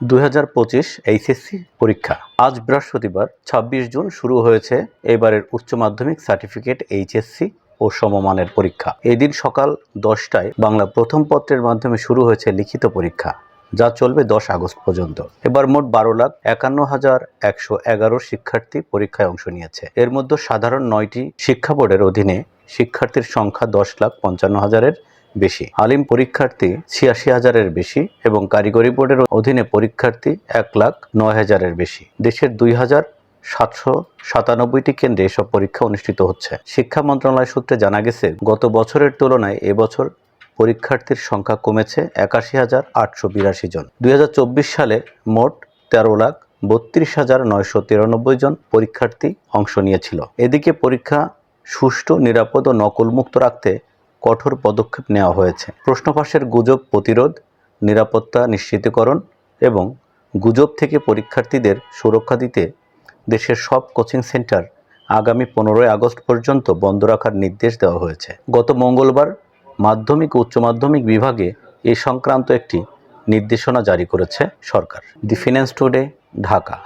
2025 HSC পরীক্ষা আজ বৃহস্পতিবার 26 জুন শুরু হয়েছে এবারের উচ্চ মাধ্যমিক সার্টিফিকেট এইচএসসি ও সমমানের পরীক্ষা। এদিন সকাল 10টায় বাংলা প্রথম পত্রের মাধ্যমে শুরু হয়েছে লিখিত পরীক্ষা, যা চলবে 10 আগস্ট পর্যন্ত। এবার মোট 12,51,111 শিক্ষার্থী পরীক্ষায় অংশ নিয়েছে। এর মধ্যে সাধারণ 9টি শিক্ষা বোর্ডের অধীনে শিক্ষার্থীর সংখ্যা 10,55,000-এর বেশি, আলিম পরীক্ষার্থী 86,000-এর বেশি এবং কারিগরি বোর্ডের অধীনে পরীক্ষার্থী 1,09,000-এর বেশি। দেশের 2,797টি কেন্দ্রে এসব পরীক্ষা অনুষ্ঠিত হচ্ছে। শিক্ষা মন্ত্রণালয় সূত্রে জানা গেছে, গত বছরের তুলনায় এবছর পরীক্ষার্থীর সংখ্যা কমেছে 81,882 জন। 2024 সালে মোট 13,32,993 জন পরীক্ষার্থী অংশ নিয়েছিল। এদিকে পরীক্ষা সুষ্ঠু, নিরাপদ ও নকলমুক্ত রাখতে কঠোর পদক্ষেপ নেওয়া হয়েছে। প্রশ্ন ফাঁসের গুজব প্রতিরোধ, নিরাপত্তা নিশ্চিতকরণ এবং গুজব থেকে পরীক্ষার্থীদের সুরক্ষা দিতে দেশের সব কোচিং সেন্টার আগামী 15 আগস্ট পর্যন্ত বন্ধ রাখার নির্দেশ দেওয়া হয়েছে। গত মঙ্গলবার মাধ্যমিক ও উচ্চ মাধ্যমিক বিভাগে এ সংক্রান্ত একটি নির্দেশনা জারি করেছে সরকার। দি ফিন্যান্স টুডে, ঢাকা।